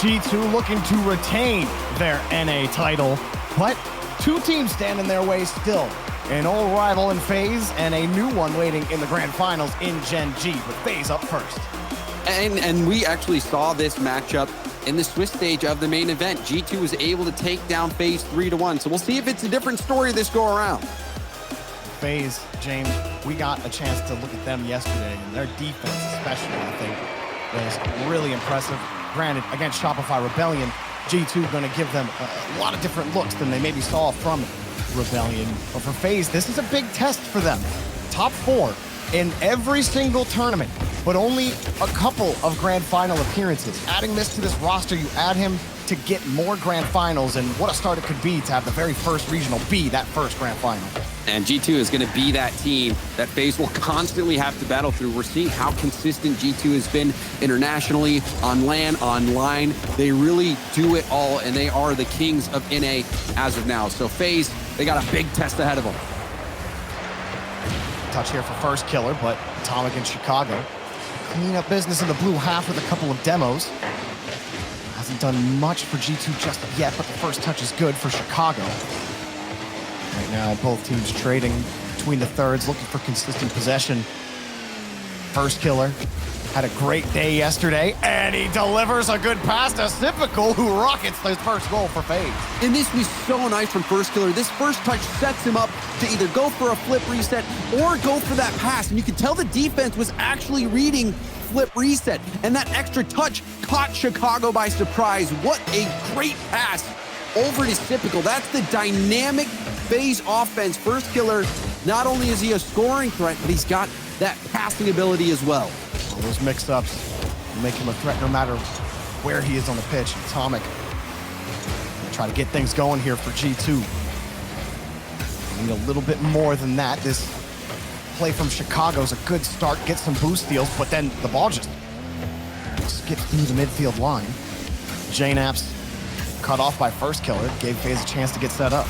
G2 looking to retain their NA title, but two teams stand in their way still. An old rival in Faze and a new one waiting in the grand finals in Gen G, with Faze up first. And we actually saw this matchup in the Swiss stage of the main event. G2 was able to take down Faze 3-1, so we'll see if it's a different story this go around. Faze, James, we got a chance to look at them yesterday, and their defense especially, I think, was really impressive. Granted, against Shopify Rebellion, G2 going to give them a lot of different looks than they maybe saw from Rebellion. But for Faze, this is a big test for them. Top 4 in every single tournament, but only a couple of grand final appearances. Adding this to this roster, you add him to get more grand finals, and what a start it could be to have the very first regional be that first grand final. And G2 is going to be that team that Faze will constantly have to battle through. We're seeing how consistent G2 has been internationally, on LAN, online. They really do it all, and they are the kings of NA as of now. So Faze, they got a big test ahead of them. Touch here for first killer, but Atomic in Chicago clean up business in the blue half with a couple of demos. Hasn't done much for G2 just yet, but the first touch is good for Chicago. Right now, both teams trading between the thirds, looking for consistent possession. First killer had a great day yesterday, and he delivers a good pass to Sypical, who rockets his first goal for Faze. And this was so nice from first killer. This first touch sets him up to either go for a flip reset or go for that pass. And you can tell the defense was actually reading flip reset, and that extra touch caught Chicago by surprise. What a great pass over to Sypical. That's the dynamic Faze offense. First killer, not only is he a scoring threat, but he's got that passing ability as well. All those mix-ups make him a threat no matter where he is on the pitch. Atomic try to get things going here for G2. Need a little bit more than that. This play from Chicago is a good start, get some boost steals, but then the ball just skips through the midfield line. JNAPS cut off by first killer, gave Faze a chance to get set up.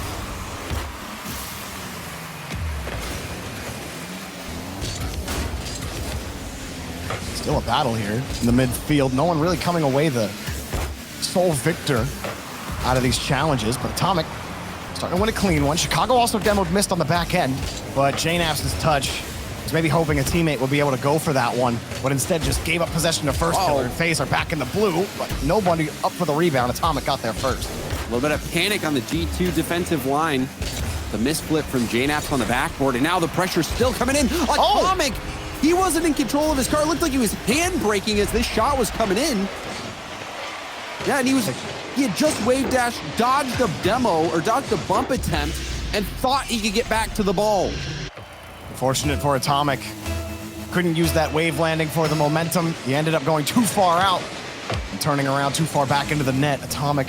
Still a battle here in the midfield. No one really coming away the sole victor out of these challenges, but Atomic starting to win a clean one. Chicago also demoed missed on the back end, but JNAPS' touch was maybe hoping a teammate would be able to go for that one, but instead just gave up possession to first killer. And Faze are back in the blue, but nobody up for the rebound. Atomic got there first. A little bit of panic on the G2 defensive line. The misflip from JNAPS on the backboard, and now the pressure's still coming in. Atomic! He wasn't in control of his car. It looked like he was hand-braking as this shot was coming in. Yeah, and he had just wave dash, dodged a demo, or dodged a bump attempt, and thought he could get back to the ball. Fortunate for Atomic. Couldn't use that wave landing for the momentum. He ended up going too far out and turning around too far back into the net. Atomic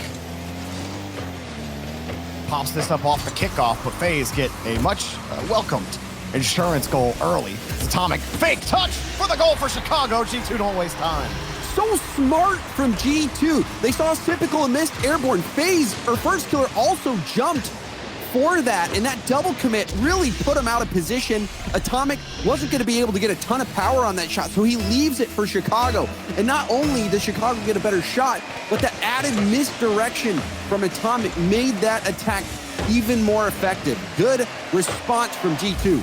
pops this up off the kickoff, but Faze get a much welcomed insurance goal early. Atomic fake touch for the goal for Chicago. G2 don't waste time. So smart from G2. They saw Sypical and missed airborne. Faze, or first killer, also jumped for that, and that double commit really put him out of position. Atomic wasn't going to be able to get a ton of power on that shot, so he leaves it for Chicago. And not only does Chicago get a better shot, but the added misdirection from Atomic made that attack even more effective. Good response from G2.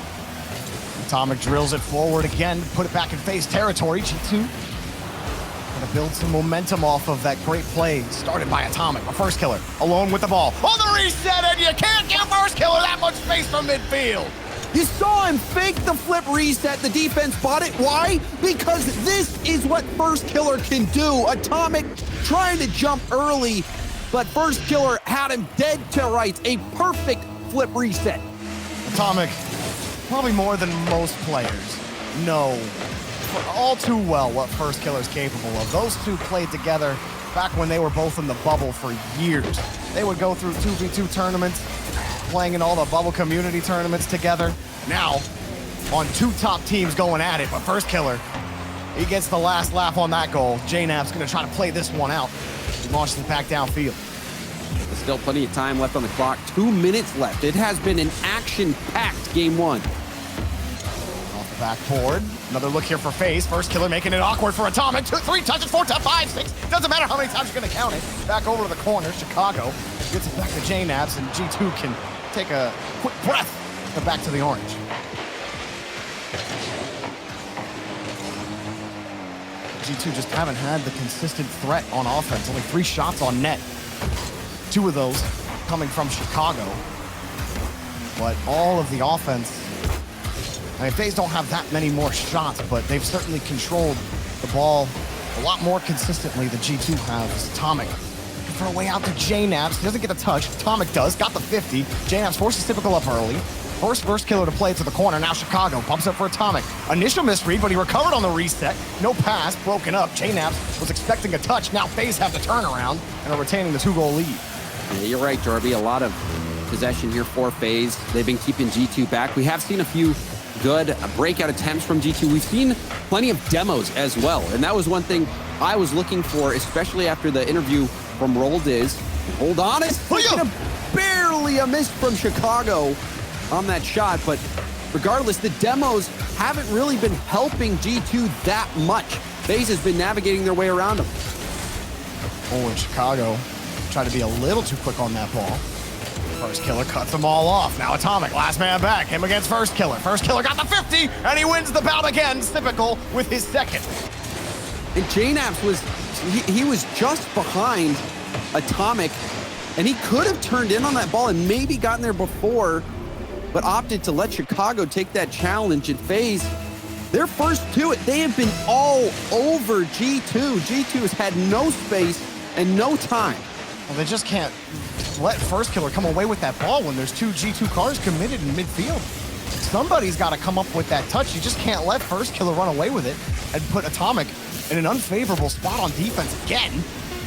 Atomic drills it forward again, put it back in Faze territory. G2 gonna build some momentum off of that great play started by Atomic. A first killer alone with the ball. On the reset, and you can't give first killer that much space from midfield. You saw him fake the flip reset. The defense bought it. Why? Because this is what first killer can do. Atomic trying to jump early, but first killer had him dead to rights. A perfect flip reset. Atomic, probably more than most players, know all too well what first killer's capable of. Those two played together back when they were both in the bubble for years. They would go through 2v2 tournaments, playing in all the bubble community tournaments together. Now, on two top teams going at it, but first killer, he gets the last laugh on that goal. JNAP's gonna try to play this one out. He launches it back downfield. There's still plenty of time left on the clock. 2 minutes left. It has been an action-packed game one. Off the Backboard. Another look here for Faze. First killer making it awkward for Atomic. 2, 3 touches, 4, 5, 6. Doesn't matter how many times you're going to count it. Back over to the corner. Chicago gets it back to JNabs, and G2 can take a quick breath and back to the orange. G2 just haven't had the consistent threat on offense. Only 3 shots on net. 2 of those coming from Chicago. But all of the offense, I mean, Faze don't have that many more shots, but they've certainly controlled the ball a lot more consistently than G2 has. Atomic for a way out to JNabs. He doesn't get the touch. Atomic does. Got the 50. JNabs forces Typical up early. First killer to play to the corner. Now Chicago bumps up for Atomic. Initial misread, but he recovered on the reset. No pass, broken up. JNabs was expecting a touch. Now Faze have the turnaround and are retaining the 2-goal lead. Yeah, you're right, Jorby. A lot of possession here for Faze. They've been keeping G2 back. We have seen a few good breakout attempts from G2. We've seen plenty of demos as well. And that was one thing I was looking for, especially after the interview from Rolled is, hold on, it's barely a miss from Chicago on that shot. But regardless, the demos haven't really been helping G2 that much. Faze has been navigating their way around them. Oh, and Chicago tried to be a little too quick on that ball. First killer cuts them all off. Now Atomic, last man back. Him against First killer. First killer got the 50, and he wins the bout again. Typical with his second. And JNabs was, he was just behind Atomic, and he could have turned in on that ball and maybe gotten there before, but opted to let Chicago take that challenge. And Faze, their first 2, they have been all over G2. G2 has had no space and no time. Well, they just can't let First killer come away with that ball when there's 2 G2 cars committed in midfield. Somebody's got to come up with that touch. You just can't let First killer run away with it and put Atomic in an unfavorable spot on defense again.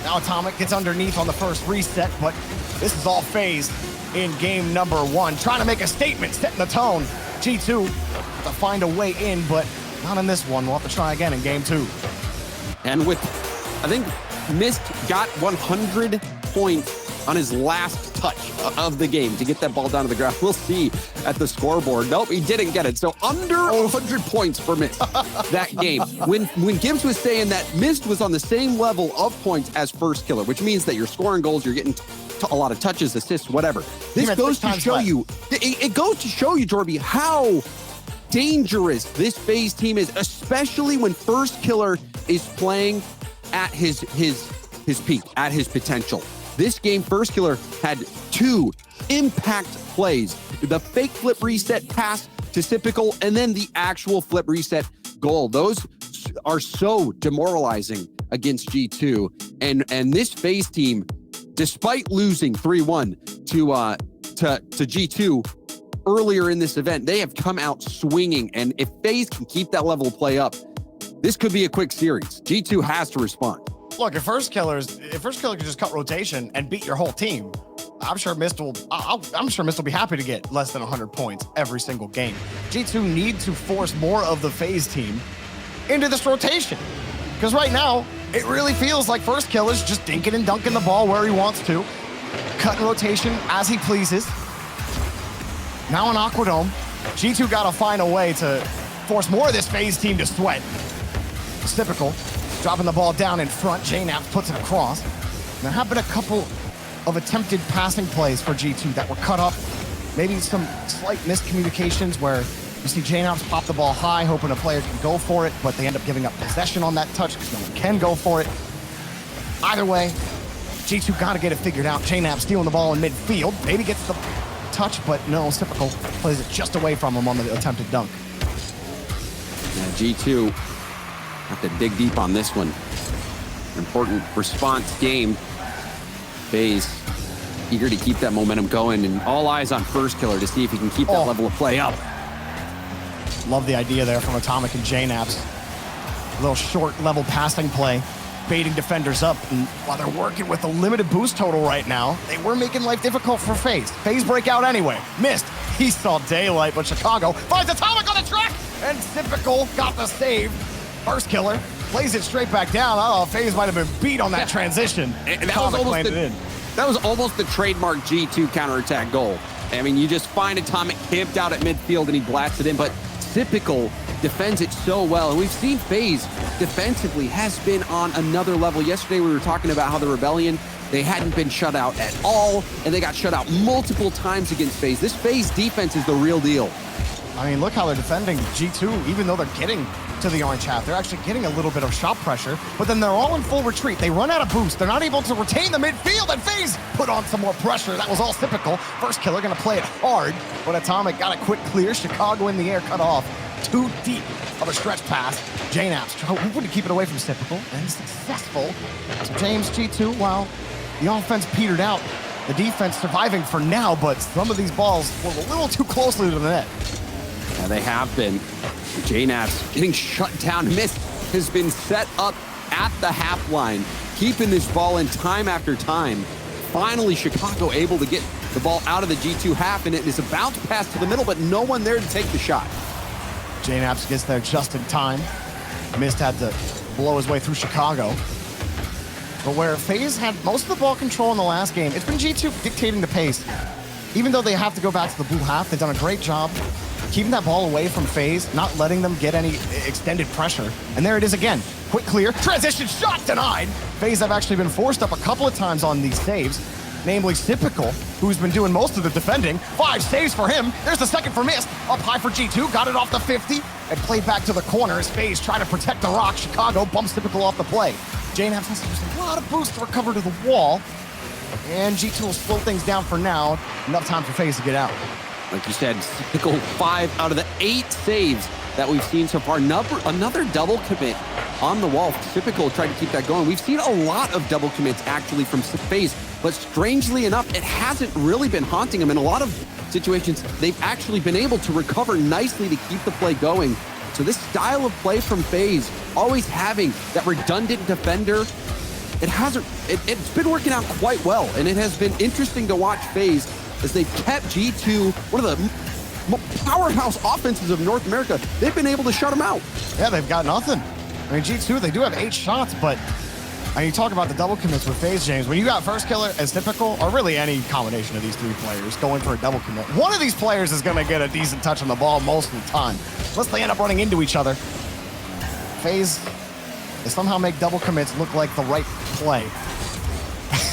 Now Atomic gets underneath on the first reset, but this is all Faze in game number 1. Trying to make a statement, setting the tone. G2 have to find a way in, but not in this one. We'll have to try again in game 2. And with, I think, Mist got 100 points on his last touch of the game to get that ball down to the ground. We'll see at the scoreboard. Nope, he didn't get it. So under 100 points for Mist that game. When Gibbs was saying that Mist was on the same level of points as First killer, which means that you're scoring goals, you're getting a lot of touches, assists, whatever. This goes to show you, it goes to show you, Jorby, how dangerous this Faze team is, especially when First killer is playing at his peak, at his potential. This game, First killer had 2 impact plays. The fake flip reset pass to Typical, and then the actual flip reset goal. Those are so demoralizing against G2. And this Faze team, despite losing 3-1 to G2 earlier in this event, they have come out swinging. And if Faze can keep that level of play up, this could be a quick series. G2 has to respond. Look, if First killer can just cut rotation and beat your whole team, I'm sure Mist will be happy to get less than 100 points every single game. G2 need to force more of the Faze team into this rotation, because right now it really feels like First killer's just dinking and dunking the ball where he wants to, cutting rotation as he pleases. Now in Aquadome, G2 got to find a way to force more of this Faze team to sweat. It's typical. Dropping the ball down in front, JNabs puts it across. There have been a couple of attempted passing plays for G2 that were cut up. Maybe some slight miscommunications where you see JNabs pop the ball high, hoping a player can go for it, but they end up giving up possession on that touch because no one can go for it. Either way, G2 got to get it figured out. JNabs stealing the ball in midfield. Maybe gets the touch, but no, Typical plays it just away from him on the attempted dunk. Yeah, G2 have to dig deep on this one. Important response game. Faze eager to keep that momentum going, and all eyes on First killer to see if he can keep that level of play up. Love the idea there from Atomic and JNabs. A little short level passing play, baiting defenders up, and while they're working with a limited boost total right now, they were making life difficult for Faze. Faze breakout anyway. Missed. He saw daylight, but Chicago finds Atomic on the track, and Typical got the save. First killer plays it straight back down. Oh, Faze might have been beat on that transition. And that was almost the trademark G2 counterattack goal. I mean, you just find Atomic camped out at midfield and he blasts it in, but Typical defends it so well. And we've seen Faze defensively has been on another level. Yesterday, we were talking about how the Rebellion, they hadn't been shut out at all, and they got shut out multiple times against Faze. This Faze defense is the real deal. I mean, look how they're defending G2, even though they're getting to the orange half. They're actually getting a little bit of shot pressure, but then they're all in full retreat. They run out of boost. They're not able to retain the midfield, and Faze put on some more pressure. That was all typical. First killer gonna play it hard, but Atomic got a quick clear. Chicago in the air, cut off. Too deep of a stretch pass. JNAPS hoping to keep it away from typical, and successful. So James, G2, while the offense petered out, the defense surviving for now, but some of these balls were a little too closely to the net. Yeah, they have been. JNAPS getting shut down. Mist has been set up at the half line, keeping this ball in time after time. Finally, Chicago able to get the ball out of the G2 half, and it is a bounce pass to the middle, but no one there to take the shot. JNAPS gets there just in time. Mist had to blow his way through Chicago. But where FaZe had most of the ball control in the last game, it's been G2 dictating the pace. Even though they have to go back to the blue half, they've done a great job keeping that ball away from FaZe, not letting them get any extended pressure. And there it is again. Quick clear, transition shot denied. FaZe have actually been forced up a couple of times on these saves, namely Typical, who's been doing most of the defending. 5 saves for him. There's the second for Mist. Up high for G2, got it off the 50, and played back to the corner as FaZe try to protect the rock. Chicago bumps Typical off the play. JNAPS has to use a lot of boost to recover to the wall, and G2 will slow things down for now. Enough time for FaZe to get out. Like you said, Typical 5 out of the 8 saves that we've seen so far. Another double commit on the wall. Typical tried to keep that going. We've seen a lot of double commits actually from FaZe, but strangely enough, it hasn't really been haunting them. In a lot of situations, they've actually been able to recover nicely to keep the play going. So this style of play from FaZe, always having that redundant defender, it's been working out quite well, and it has been interesting to watch FaZe as they've kept G2, one of the powerhouse offenses of North America. They've been able to shut them out. Yeah, they've got nothing. I mean, G2, they do have 8 shots, but I mean, you talk about the double commits with FaZe, James. When you got first killer as Typical, or really any combination of these 3 players going for a double commit, one of these players is going to get a decent touch on the ball most of the time, unless they end up running into each other. FaZe, they somehow make double commits look like the right play.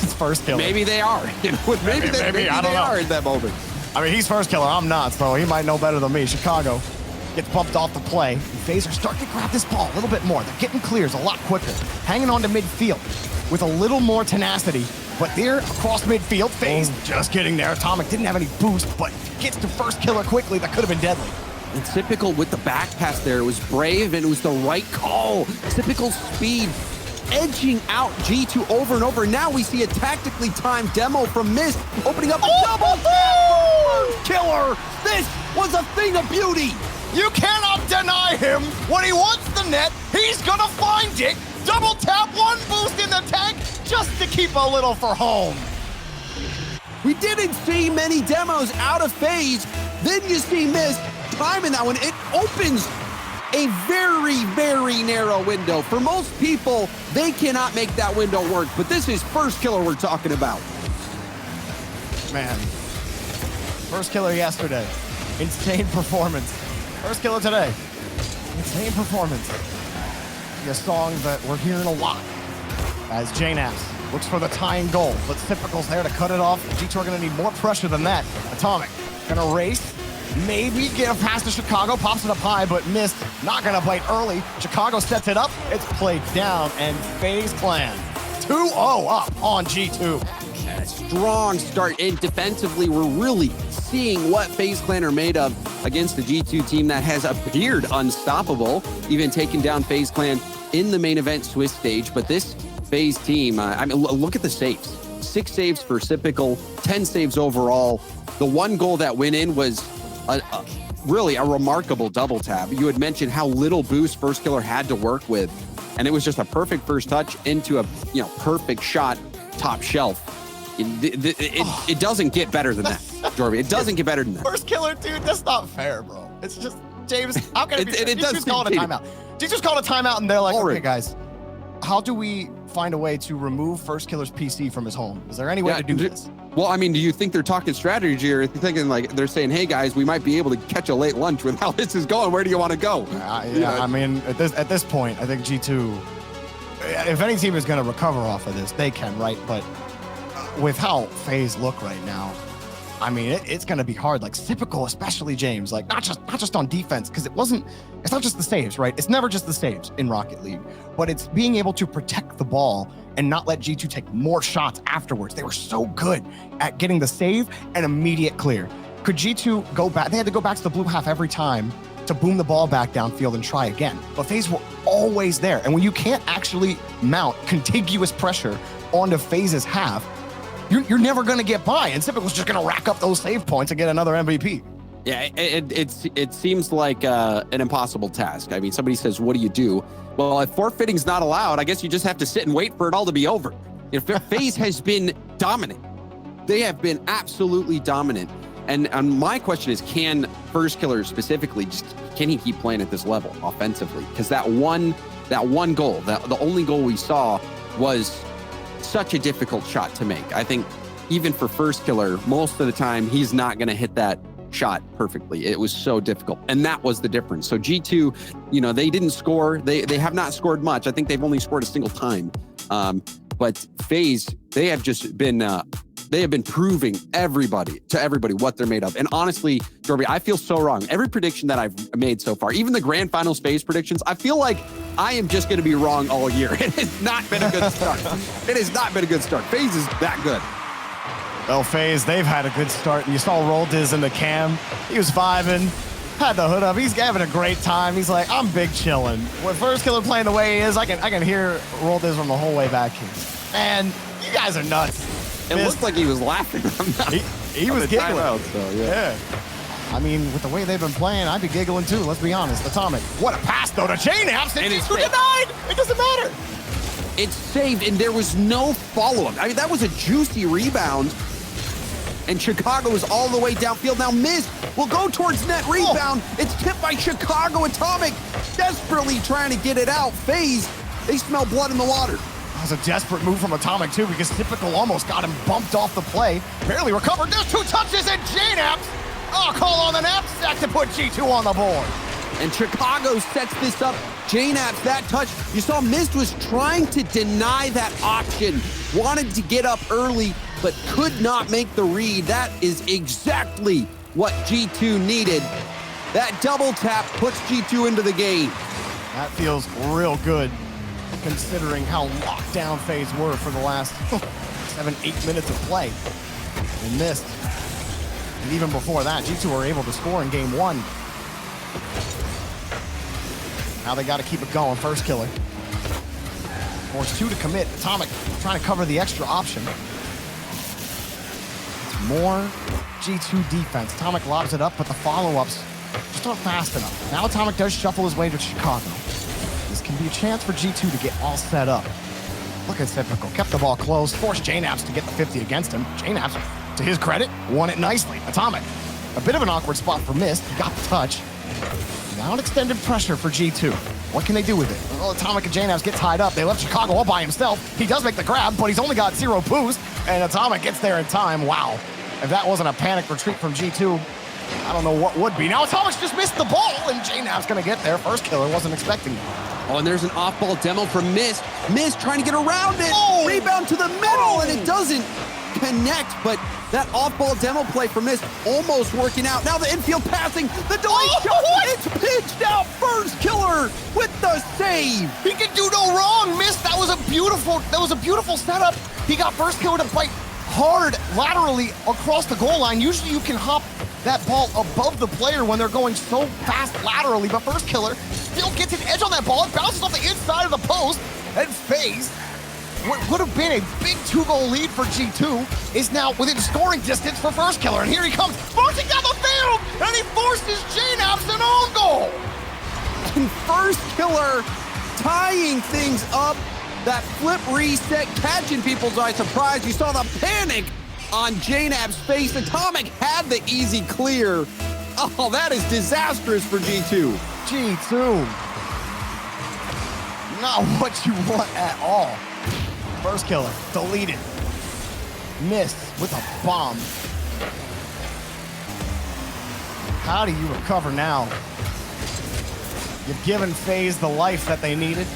It's first killer. Maybe they are. Maybe they are in that moment. I mean, he's first killer. I'm not, so he might know better than me. Chicago gets bumped off the play. FaZe are starting to grab this ball a little bit more. They're getting clears a lot quicker, hanging on to midfield with a little more tenacity. But they're across midfield. FaZe just getting there. Atomic didn't have any boost, but gets to first killer quickly. That could have been deadly. And Typical with the back pass there. It was brave, and it was the right call. Typical speed edging out G2 over and over. Now we see a tactically timed demo from Mist, opening up a double tap killer. This was a thing of beauty. You cannot deny him. When he wants the net, he's gonna find it. Double tap, 1 boost in the tank, just to keep a little for home. We didn't see many demos out of FaZe. Then you see Mist timing that one. It opens a very, very narrow window. For most people, they cannot make that window work, but this is first killer we're talking about. Man, first killer yesterday, insane performance. First killer today, insane performance. A song that we're hearing a lot as JNAPS looks for the tying goal, but Typical's there to cut it off. G2 are gonna need more pressure than that. Atomic gonna race, maybe get a pass to Chicago, pops it up high, but Mist, not gonna bite early. Chicago sets it up, it's played down, and FaZe Clan 2-0 up on G2. A strong start, and defensively, we're really seeing what FaZe Clan are made of against the G2 team that has appeared unstoppable, even taking down FaZe Clan in the main event Swiss stage. But this FaZe team, I mean, look at the saves. 6 saves for Typical, 10 saves overall. The 1 goal that went in was really a remarkable double tap. You had mentioned how little boost first killer had to work with, and it was just a perfect first touch into a perfect shot, top shelf. It doesn't get better than that, Jorby. It doesn't get better than that. First killer, dude, that's not fair, bro. It's just, James, how can it be? It does G2's called a timeout. G2's called a timeout, and they're like, okay, guys, how do we find a way to remove First Killer's PC from his home? Is there any way to do this? Well, I mean, do you think they're talking strategy, or are you thinking like they're saying, hey guys, we might be able to catch a late lunch with how this is going? Where do you want to go? I mean, at this point, I think G2, if any team is going to recover off of this, they can, right? But with how Faze look right now, I mean, it's going to be hard. Like typical, especially James, like not just on defense, because it's not just the saves, right? It's never just the saves in Rocket League, but it's being able to protect the ball and not let G2 take more shots afterwards. They were so good at getting the save and immediate clear. Could G2 go back? They had to go back to the blue half every time to boom the ball back downfield and try again. But Faze were always there. And when you can't actually mount contiguous pressure onto Faze's half, you're never going to get by. And Typical's just going to rack up those save points and get another MVP. Yeah, it seems like an impossible task. I mean, somebody says, what do you do? Well, if forfeiting's not allowed, I guess you just have to sit and wait for it all to be over. If Faze has been dominant, they have been absolutely dominant. And my question is, can First Killer specifically, can he keep playing at this level offensively? Because that one goal, the only goal we saw was such a difficult shot to make. I think even for First Killer, most of the time, he's not going to hit that shot perfectly. It was so difficult. And that was the difference. So G2, they didn't score. They have not scored much. I think they've only scored a single time. But Faze, they have just been, they have been proving to everybody what they're made of. And honestly, Jorby, I feel so wrong. Every prediction that I've made so far, even the grand finals Faze predictions, I feel like I am just going to be wrong all year. It has not been a good start. It has not been a good start. Faze is that good. Well, Faze, they've had a good start. And you saw Roldiz in the cam. He was vibing, had the hood up. He's having a great time. He's like, I'm big chilling. When First Killer playing the way he is, I can hear Roldiz from the whole way back here. And you guys are nuts. It looked like he was laughing. He was giggling. Out, so, yeah. I mean, with the way they've been playing, I'd be giggling too, let's be honest. Atomic, what a pass though to J-Naps, and he's denied! It doesn't matter! It's saved, and there was no follow-up. I mean, that was a juicy rebound, and Chicago is all the way downfield. Now Miz will go towards net rebound. Oh. It's tipped by Chicago. Atomic desperately trying to get it out. Faze, they smell blood in the water. That was a desperate move from Atomic too, because Typical almost got him bumped off the play. Barely recovered. There's 2 touches, and J-Naps, call on the knapsack to put G2 on the board. And Chicago sets this up. J-Naps, that touch. You saw Mist was trying to deny that option. Wanted to get up early, but could not make the read. That is exactly what G2 needed. That double tap puts G2 into the game. That feels real good, considering how locked down Faze were for the last 7-8 minutes of play. They missed. And even before that, G2 were able to score in game 1. Now they got to keep it going. First Killer forced 2 to commit. Atomic trying to cover the extra option. It's more G2 defense. Atomic lobs it up, but the follow-ups just aren't fast enough. Now Atomic does shuffle his way to Chicago. This can be a chance for G2 to get all set up. Look at Typical. Kept the ball close, forced J-Naps to get the 50 against him. J-Naps, to his credit, won it nicely. Atomic, a bit of an awkward spot for Mist. He got the touch. Now an extended pressure for G2. What can they do with it? Well, Atomic and J-Naps get tied up. They left Chicago all by himself. He does make the grab, but he's only got 0 boost, and Atomic gets there in time. Wow. If that wasn't a panic retreat from G2, I don't know what would be. Now Atomic's just missed the ball, and J-Nap's gonna get there. First Killer wasn't expecting it. Oh, and there's an off-ball demo from Mist. Mist trying to get around it. Oh! Rebound to the middle, and it doesn't connect, but that off-ball demo play for Mist almost working out. Now the infield passing, the delay shot, it's pitched out. First Killer with the save. He can do no wrong. Mist, that was a beautiful setup. He got First Killer to bite hard laterally across the goal line. Usually you can hop that ball above the player when they're going so fast laterally, but First Killer still gets an edge on that ball. It bounces off the inside of the post, and Faze, what would have been a big 2-goal lead for G2 is now within scoring distance for First Killer. And here he comes, marching down the field, and he forces J-Naps an own goal. And First Killer tying things up. That flip reset, catching people's eye. Surprise, you saw the panic on J-Nap's face. Atomic had the easy clear. Oh, that is disastrous for G2. G2. Not what you want at all. First killer, deleted. Missed with a bomb. How do you recover now? You've given Faze the life that they needed.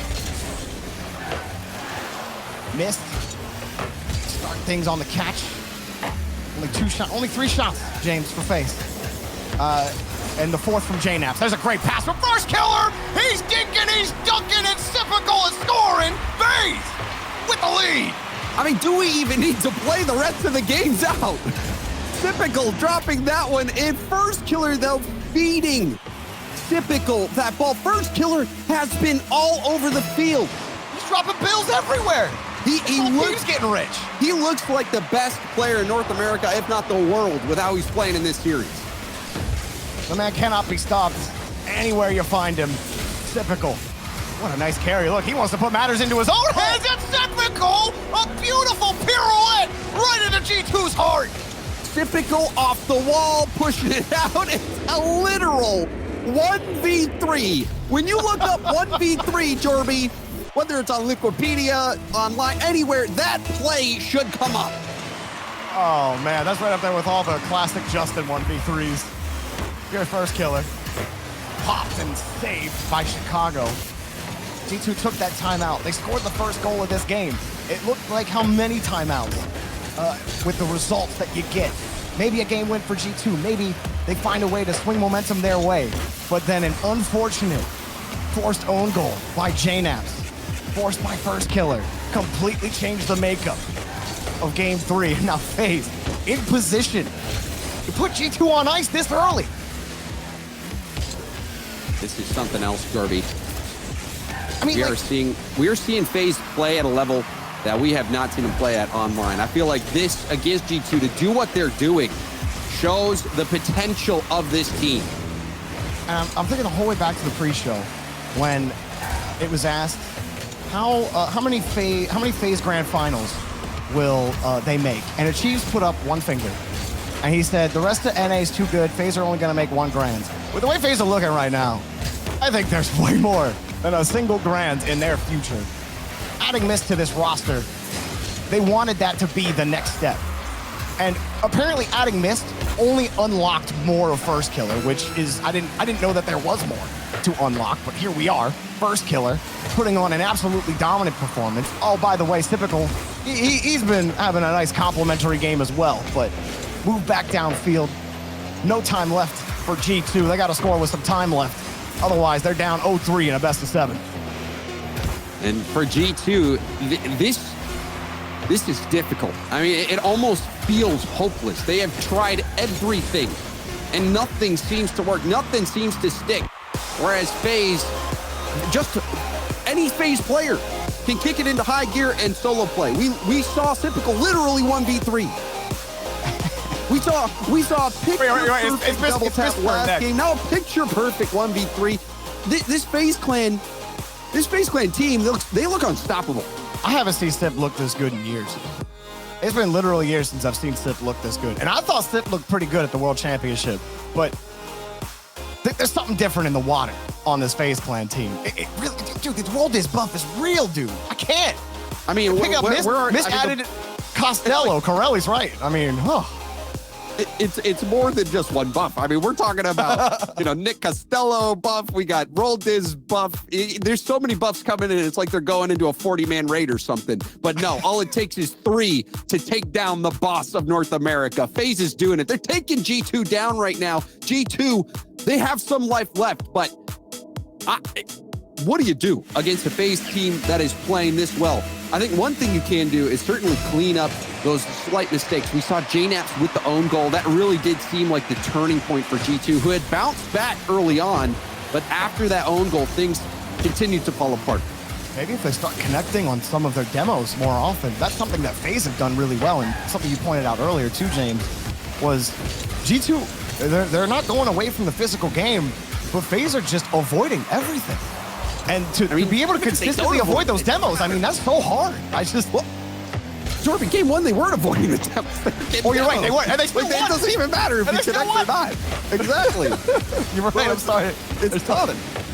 Missed. Start things on the catch. Only 3 shots, James, for Faze. And the 4th from JNaps. There's a great pass from first killer. He's dinking, he's dunking, and Typical is scoring. Faze with the lead. I mean, do we even need to play the rest of the games out? Typical dropping that one in. First killer, though, feeding Typical that ball. First killer has been all over the field. He's dropping bills everywhere. He looks getting rich. He looks like the best player in North America, if not the world, with how he's playing in this series. The man cannot be stopped anywhere you find him. Typical. What a nice carry. Look, he wants to put matters into his own hands. It's Typical! A beautiful pirouette right into G2's heart. Typical off the wall, pushing it out. It's a literal 1v3. When you look up 1v3, Jorby, whether it's on Wikipedia, online, anywhere, that play should come up. Oh, man, that's right up there with all the classic Justin 1v3s. Your first killer. Popped and saved by Chicago. G2 took that timeout. They scored the first goal of this game. It looked like how many timeouts with the results that you get. Maybe a game win for G2. Maybe they find a way to swing momentum their way. But then an unfortunate forced own goal by JNaps, forced by first killer, completely changed the makeup of game 3. Now Faze in position to put G2 on ice this early. This is something else, Jorby. I mean, we are seeing Faze play at a level that we have not seen him play at online. I feel like this against G2 to do what they're doing shows the potential of this team. I'm thinking the whole way back to the pre-show when it was asked how many Faze Grand Finals will they make, and Achieves put up 1 finger, and he said the rest of NA is too good. Faze are only going to make 1 grand. With the way Faze are looking right now, I think there's way more than a single grand in their future. Adding Mist to this roster, they wanted that to be the next step. And apparently adding Mist only unlocked more of First Killer, which is, I didn't know that there was more to unlock, but here we are. First Killer putting on an absolutely dominant performance. Oh, by the way, Typical, he's been having a nice complimentary game as well, but move back downfield. No time left for G2. They got to score with some time left. Otherwise, they're down 0-3 in a best of 7. And for G2, this is difficult. I mean, it almost feels hopeless. They have tried everything, and nothing seems to work. Nothing seems to stick. Whereas Faze, just any Faze player can kick it into high gear and solo play. We saw Typical literally 1v3. We saw a picture-perfect double tap last game. Now a picture-perfect 1v3. This Faze Clan team, they look unstoppable. I haven't seen Sip look this good in years. It's been literally years since I've seen Sip look this good. And I thought Sip looked pretty good at the World Championship, but there's something different in the water on this Faze Clan team. It really, dude, the roll this buff is real, dude. I can't. I mean, Miss added Costello. Corelli's right. I mean, It's more than just 1 buff. I mean, we're talking about, Nick Costello buff. We got Roldiz buff. There's so many buffs coming in. It's like they're going into a 40-man raid or something. But no, all it takes is 3 to take down the boss of North America. Faze is doing it. They're taking G2 down right now. G2, they have some life left, but what do you do against a Faze team that is playing this well? I think one thing you can do is certainly clean up those slight mistakes. We saw JNaps with the own goal. That really did seem like the turning point for G2, who had bounced back early on, but after that own goal, things continued to fall apart. Maybe if they start connecting on some of their demos more often, that's something that Faze have done really well, and something you pointed out earlier too, James, was G2, they're not going away from the physical game, but Faze are just avoiding everything. And to be able to consistently avoid those demos, I mean, that's so hard. Jorby, game 1, they weren't avoiding the demos. Oh, you're right, they weren't. And they still won. It doesn't even matter if you connect or not. Exactly. You're right, I'm sorry. It's tough.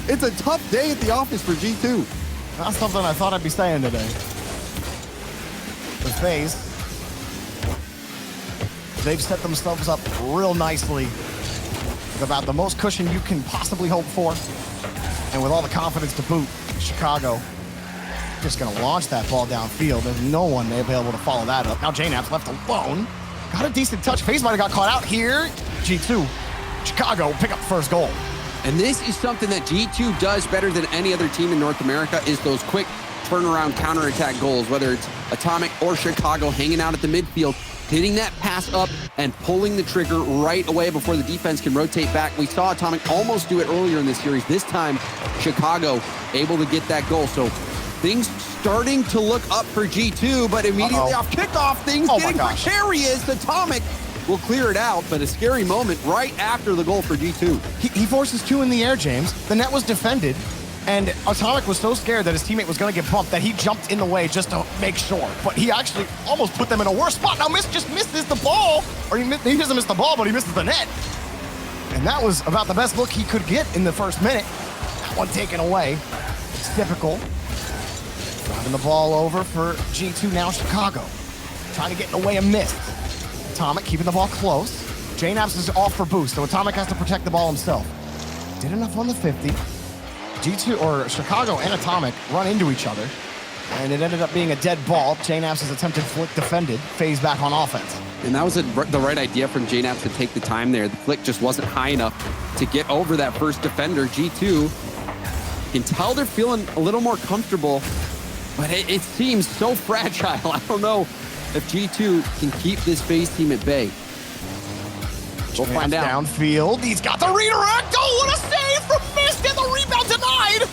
It's a tough day at the office for G2. Not something I thought I'd be saying today. Faze. They've set themselves up real nicely with about the most cushion you can possibly hope for. And with all the confidence to boot, Chicago just gonna launch that ball downfield. There's no one available to follow that up. Now JNAP's left alone. Got a decent touch. Faze might have got caught out here. G2, Chicago pick up the first goal. And this is something that G2 does better than any other team in North America, is those quick turnaround counterattack goals, whether it's Atomic or Chicago hanging out at the midfield, hitting that pass up and pulling the trigger right away before the defense can rotate back. We saw Atomic almost do it earlier in this series. This time, Chicago able to get that goal. So things starting to look up for G2, but immediately off kickoff, things getting precarious. Atomic will clear it out, but a scary moment right after the goal for G2. He forces two in the air, James. The net was defended, and Atomic was so scared that his teammate was going to get bumped that he jumped in the way just to make sure. But he actually almost put them in a worse spot. Now just misses the ball, or he doesn't miss the ball, but he misses the net. And that was about the best look he could get in the first minute. That one taken away. It's typical. Driving the ball over for G2 now, Chicago. Trying to get in the way of miss. Atomic keeping the ball close. JNAPS is off for boost, so Atomic has to protect the ball himself. Did enough on the 50. G2, or Chicago and Atomic run into each other, and it ended up being a dead ball. JNAPS' attempted flick defended. Faze back on offense. And that was the right idea from JNAPS to take the time there. The flick just wasn't high enough to get over that first defender. G2 can tell they're feeling a little more comfortable, but it seems so fragile. I don't know if G2 can keep this Faze team at bay. We'll find out. Downfield, he's got the redirect. Oh, what a save from Mist, and the rebound denied.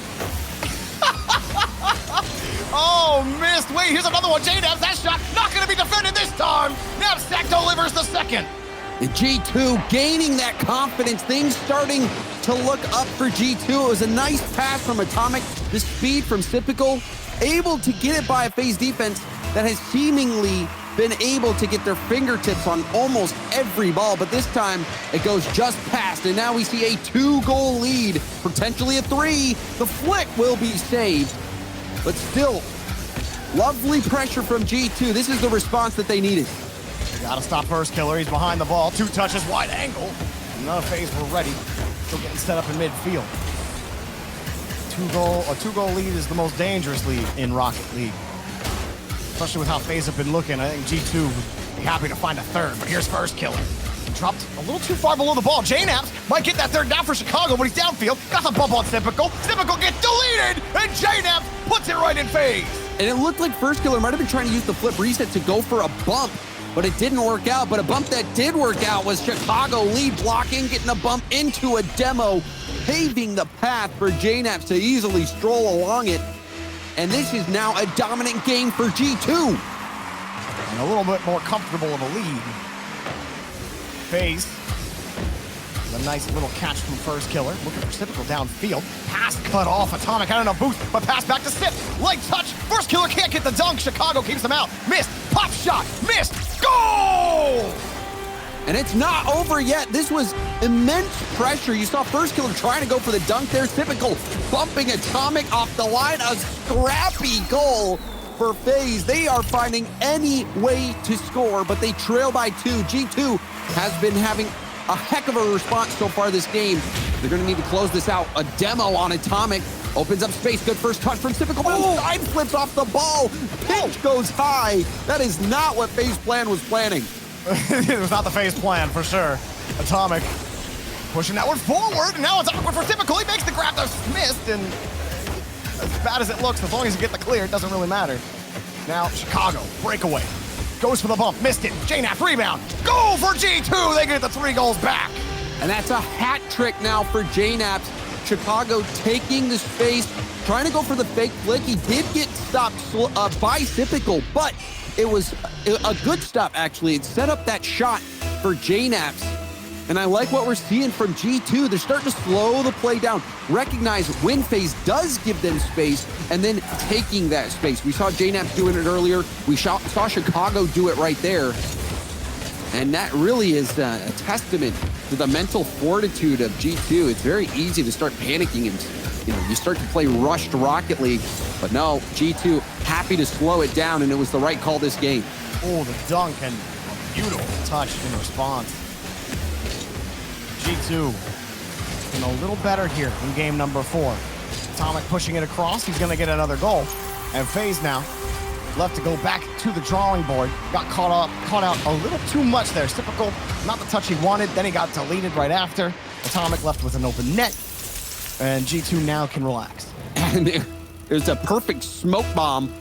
Oh, Mist. Wait, here's another one. JNAPS, that shot not going to be defended this time. Knapsack delivers the second. And G2 gaining that confidence. Things starting to look up for G2. It was a nice pass from Atomic. The speed from Sypical, able to get it by a Faze defense that has seemingly been able to get their fingertips on almost every ball, but this time it goes just past, and now we see a 2-goal lead, potentially a 3. The flick will be saved, but still, lovely pressure from G2. This is the response that they needed. They gotta stop First Killer. He's behind the ball. 2 touches, wide angle. None of Faze were ready. Still getting set up in midfield. A two-goal lead is the most dangerous lead in Rocket League. Especially with how Faze have been looking. I think G2 would be happy to find a third, but here's First Killer. Dropped a little too far below the ball. JNAPS might get that third down for Chicago, but he's downfield. Got the bump on Sypical. Sypical gets deleted, and JNAPS puts it right in Faze. And it looked like First Killer might have been trying to use the flip reset to go for a bump, but it didn't work out. But a bump that did work out was Chicago lead blocking, getting a bump into a demo, paving the path for JNAPS to easily stroll along it. And this is now a dominant game for G2. And a little bit more comfortable of a lead. Faze. A nice little catch from First Killer. Looking for Sypical downfield. Pass cut off. Atomic had enough boost, but pass back to Sip. Light touch. First Killer can't get the dunk. Chicago keeps him out. Missed. Pop shot. Missed. Goal! And it's not over yet. This was immense pressure. You saw First Killer trying to go for the dunk there. Typical bumping Atomic off the line. A scrappy goal for Faze. They are finding any way to score, but they trail by 2. G2 has been having a heck of a response so far this game. They're going to need to close this out. A demo on Atomic. Opens up space. Good first touch from Typical. Side flips off the ball. Pitch goes high. That is not what Faze plan was planning. It was not the Faze plan, for sure. Atomic pushing that one forward, and now Atomic for Typical. He makes the grab that's missed, and as bad as it looks, as long as you get the clear, it doesn't really matter. Now, Chicago, breakaway. Goes for the bump, missed it. JNAP rebound. Goal for G2. They get the 3 goals back. And that's a hat trick now for JNAPS. Chicago taking the space, trying to go for the fake flick. He did get stopped by Sypical, but it was a good stop, actually. It set up that shot for JNAPS. And I like what we're seeing from G2. They're starting to slow the play down, recognize when Faze does give them space, and then taking that space. We saw JNAPS doing it earlier. We saw Chicago do it right there. And that really is a testament to the mental fortitude of G2. It's very easy to start panicking and you start to play rushed Rocket League, but no, G2 happy to slow it down, and it was the right call this game. Oh, the dunk and a beautiful touch in response. G2 looking a little better here in game number 4. Atomic pushing it across. He's going to get another goal. And Faze now left to go back to the drawing board. Got caught out a little too much there. It's typical, not the touch he wanted. Then he got deleted right after. Atomic left with an open net. And G2 now can relax. And there's a perfect smoke bomb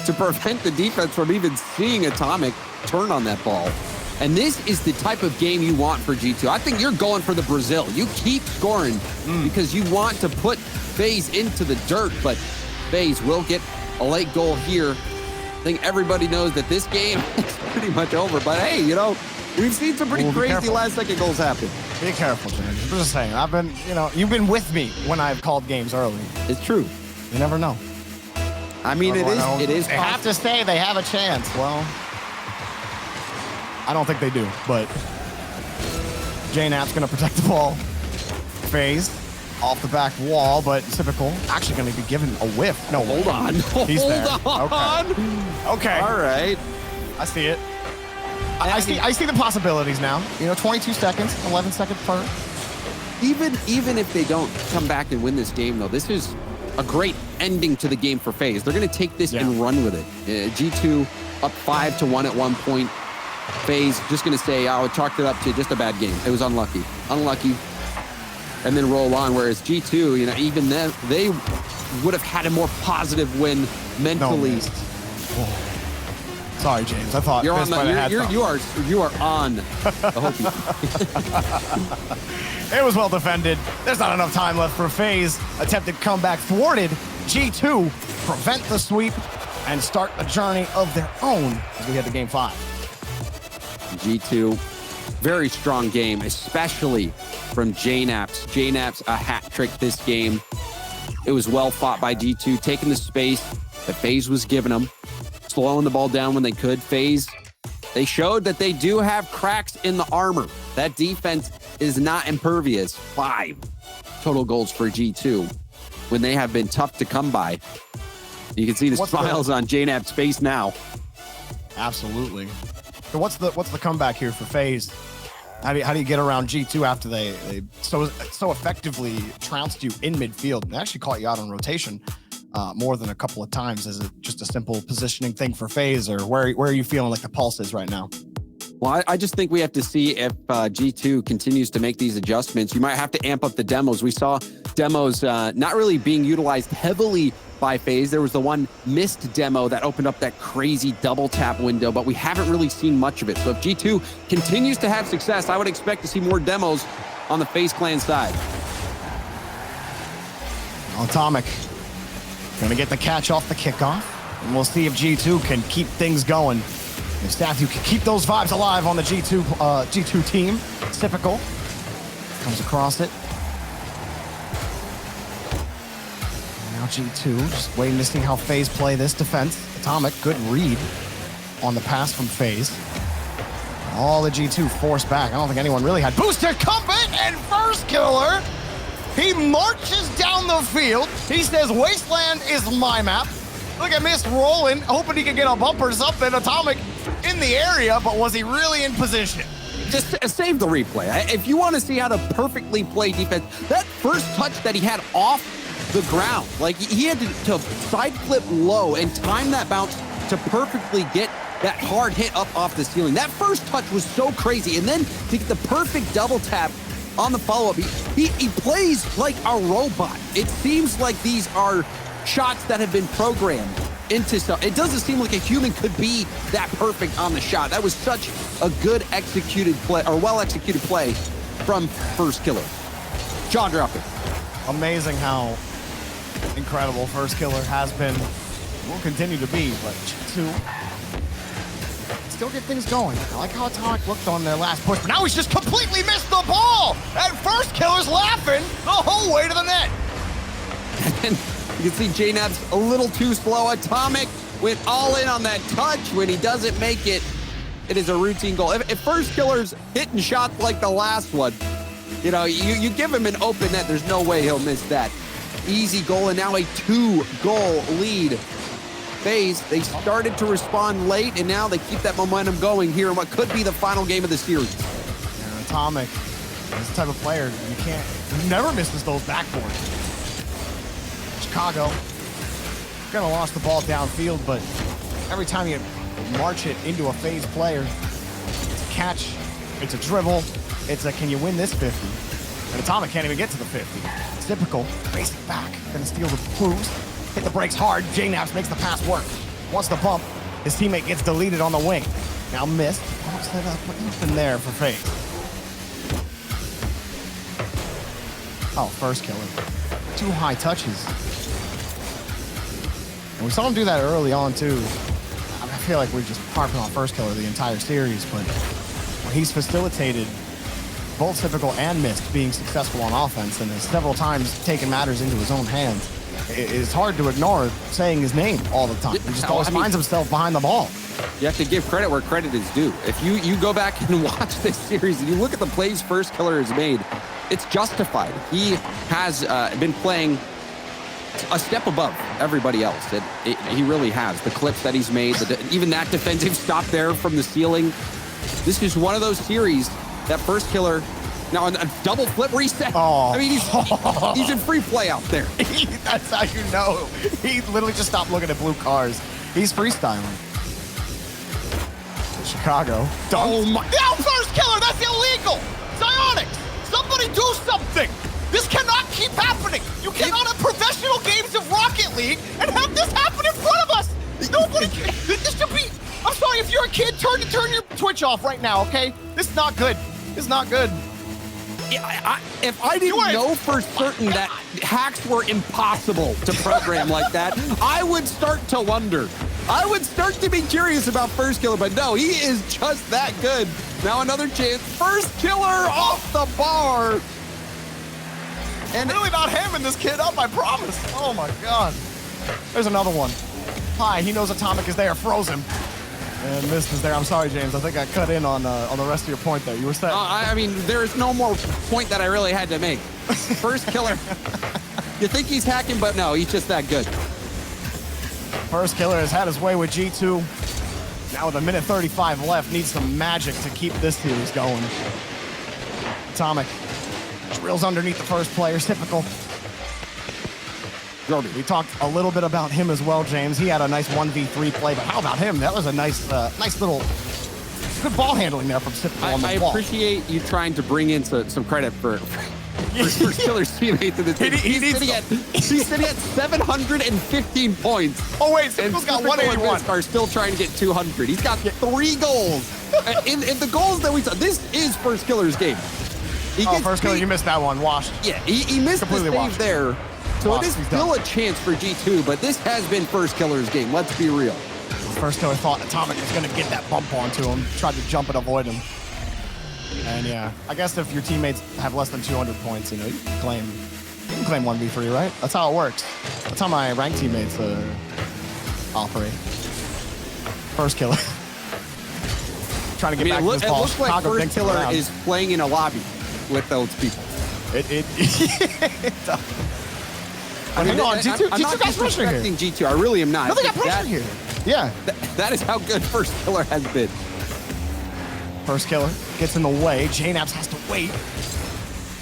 to prevent the defense from even seeing Atomic turn on that ball. And this is the type of game you want for G2. I think you're going for the Brazil. You keep scoring because you want to put Faze into the dirt, but Faze will get a late goal here. I think everybody knows that this game is pretty much over, but hey, we've seen some pretty crazy last-second goals happen. Be careful, James. I'm just saying, you've been with me when I've called games early. It's true. You never know. I mean, it is. They have to say they have a chance. Well, I don't think they do, but JNap's going to protect the ball. Faze off the back wall, but typical. Actually going to be given a whiff. No, hold on. He's there. Hold on. Okay. All right. I see it. I see the possibilities now. 22 seconds, 11 seconds per. Even if they don't come back and win this game, though, this is a great ending to the game for Faze. They're going to take this and run with it. G2 up 5-1 at one point. Faze just going to say, I chalked it up to just a bad game. It was unlucky, and then roll on. Whereas G2, even then, they would have had a more positive win mentally. No, sorry, James. I thought you are on the Hokie. It was well defended. There's not enough time left for Faze. Attempted comeback thwarted. G2 prevent the sweep and start a journey of their own as we head to game 5. G2, very strong game, especially from JNaps. JNaps a hat trick this game. It was well fought by G2, taking the space that Faze was giving them, slowing the ball down when they could. Faze, they showed that they do have cracks in the armor. That defense is not impervious. 5 total goals for G2 when they have been tough to come by. You can see the smiles on JNap's face now. Absolutely. So what's the comeback here for Faze? How do you get around G2 after they so effectively trounced you in midfield and actually caught you out on rotation more than a couple of times? Is it just a simple positioning thing for Faze, or where are you feeling like the pulse is right now? Well, I just think we have to see if G2 continues to make these adjustments. You might have to amp up the demos. We saw demos not really being utilized heavily by Faze. There was the one missed demo that opened up that crazy double tap window, but we haven't really seen much of it. So if G2 continues to have success, I would expect to see more demos on the Faze Clan side. Atomic going to get the catch off the kickoff, and we'll see if G2 can keep things going. If Staff, you can keep those vibes alive on the G2 team. It's typical. Comes across it. Now G2 just waiting to see how Faze play this defense. Atomic, good read on the pass from Faze. All the G2 forced back. I don't think anyone really had booster combat, and first killer. He marches down the field. He says, Wasteland is my map. Look at Miss rolling, hoping he could get a bumper or something. Atomic in the area, but was he really in position? Just save the replay. If you want to see how to perfectly play defense, that first touch that he had off the ground, like he had to side flip low and time that bounce to perfectly get that hard hit up off the ceiling. That first touch was so crazy. And then to get the perfect double tap on the follow-up, he plays like a robot. It seems like these are shots that have been programmed into stuff. It doesn't seem like a human could be that perfect on the shot. That was such a good executed play, or well-executed play from First Killer. Jaw dropping. Amazing how incredible First Killer has been, will continue to be, but G2 still get things going. I like how Atomic looked on their last push, but now he's just completely missed the ball, and First Killer's laughing the whole way to the net. And you can see JNap's a little too slow. Atomic went all in on that touch. When he doesn't make it, it is a routine goal. If First Killer's hitting shots like the last one, you give him an open net, there's no way he'll miss that. Easy goal, and now a 2-goal lead. Faze, they started to respond late, and now they keep that momentum going here in what could be the final game of the series. And Atomic is the type of player he never misses those backboards. Chicago gonna launch the ball downfield, but every time you march it into a Faze player, it's a catch, it's a dribble, it's a can you win this 50? And Atomic can't even get to the 50. It's typical, racing back, gonna steal the boost, hit the brakes hard, J-Naps makes the pass work. Wants the bump, his teammate gets deleted on the wing. Now missed, pops it up, nothing there for Faze. Oh, first killer. 2 high touches. And we saw him do that early on too. I feel like we're just harping on first killer the entire series, but when he's facilitated both typical and missed being successful on offense and has several times taken matters into his own hands, it's hard to ignore saying his name all the time. He just always finds himself behind the ball. You have to give credit where credit is due. If you go back and watch this series and you look at the plays first killer has made, it's justified. He has been playing a step above everybody else. He really has. The clips that he's made, even that defensive stop there from the ceiling. This is one of those series that first killer, now a double flip reset. Oh. I mean, he's in free play out there. That's how you know. He literally just stopped looking at blue cars. He's freestyling. Chicago. Oh my, now first killer, that's illegal! Zionics, somebody do something! This cannot keep happening! You cannot have professional games of Rocket League and have this happen in front of us! Nobody, this should be, I'm sorry, if you're a kid, turn your Twitch off right now, okay? This is not good. This is not good. If I didn't know for certain that hacks were impossible to program like that, I would start to wonder. I would start to be curious about first killer, but no, he is just that good. Now another chance. First killer off the bar. And really not hamming this kid up, I promise. Oh my God. There's another one. Hi, he knows Atomic is there, froze him. And Mist is there. I'm sorry, James. I think I cut in on the rest of your point there. You were saying. I mean, there is no more point that I really had to make. First killer. You think he's hacking, but no, he's just that good. First killer has had his way with G2. Now with a minute 35 left, needs some magic to keep this series going. Atomic drills underneath the first player, typical. We talked a little bit about him as well, James. He had a nice 1v3 play, but how about him? That was a nice little good ball handling there from Typical on the wall. I appreciate you trying to bring in some credit for first killer's teammates in the team. He's sitting at 715 points. Oh wait, Typical's got 181. Are still trying to get 200. He's got 3 goals. in the goals that we saw, this is first killer's game. First killer, you missed that one. Washed. Yeah, he missed completely the save there. So it is still done. a chance for G2, but this has been first killer's game. Let's be real. First killer thought Atomic was going to get that bump onto him, tried to jump and avoid him. And yeah, I guess if your teammates have less than 200 points, you can claim 1v3, right? That's how it works. That's how my ranked teammates operate. First killer. Trying to get back to this ball. It looks like first killer is playing in a lobby with those people. It does. I mean, G2 I'm not disrespecting G2. I really am not. No, they got pressure here. Yeah. That is how good first killer has been. First killer gets in the way. J-Naps has to wait.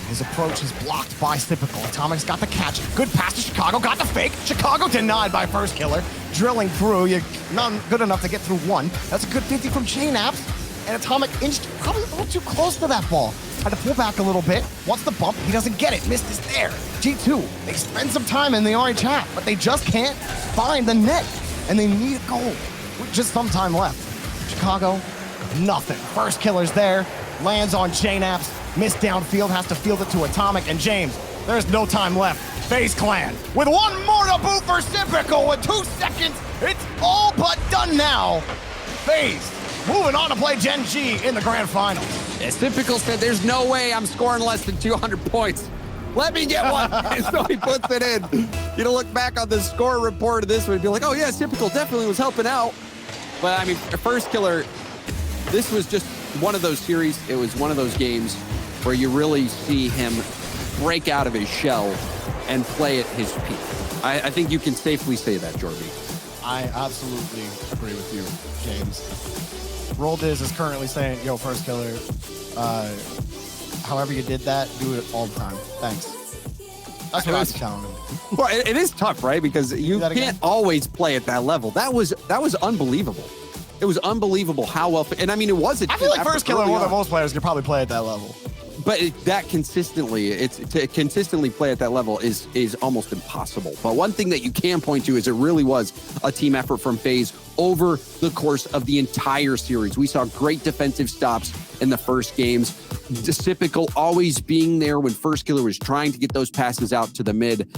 His approach is blocked by Typical. Atomic's got the catch. Good pass to Chicago. Got the fake. Chicago denied by first killer. Drilling through. Not good enough to get through one. That's a good 50 from J-Naps. And Atomic inched probably a little too close to that ball. Had to pull back a little bit. Wants the bump. He doesn't get it. Missed is there. G2, they spend some time in the orange half, but they just can't find the net. And they need a goal with just some time left. Chicago, nothing. First killer's there. Lands on J-Naps. Missed downfield. Has to field it to Atomic. And James, there's no time left. Faze Clan with one more to boot for Typical with 2 seconds. It's all but done now. Faze moving on to play Gen G in the grand final. As Typical said, there's no way I'm scoring less than 200 points. Let me get one. So he puts it in. You know, look back on the score report of this one and be like, oh yeah, Typical definitely was helping out. But I mean, first killer, this was just one of those series. It was one of those games where you really see him break out of his shell and play at his peak. I think you can safely say that, Jorby. I absolutely agree with you, James. Roldiz is currently saying, yo, First Killer, however you did that, do it all the time. Thanks. That's what I was telling him. Well, it is tough, right? Because you can't always play at that level. That was unbelievable. It was unbelievable how well, and I mean, it wasn't. I feel like First Killer, more than most players, could probably play at that level. But to consistently play at that level is almost impossible. But one thing that you can point to is it really was a team effort from Faze over the course of the entire series. We saw great defensive stops in the first games. Typical always being there when First Killer was trying to get those passes out to the mid.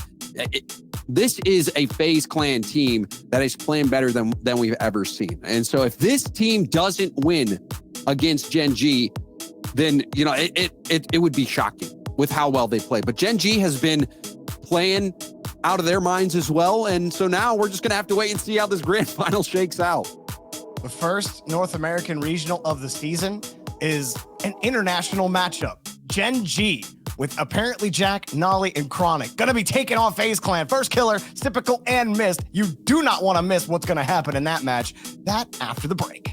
This is a FaZe Clan team that is playing better than we've ever seen. And so if this team doesn't win against Gen G, then, you know, it would be shocking with how well they play. But Gen G has been playing out of their minds as well. And so now we're just going to have to wait and see how this grand final shakes out. The first North American regional of the season is an international matchup. Gen G with apparently Jack, Nolly, and Chronic gonna be taking on FaZe Clan. First Killer, Typical, and Mist. You do not want to miss what's gonna happen in that match. That after the break.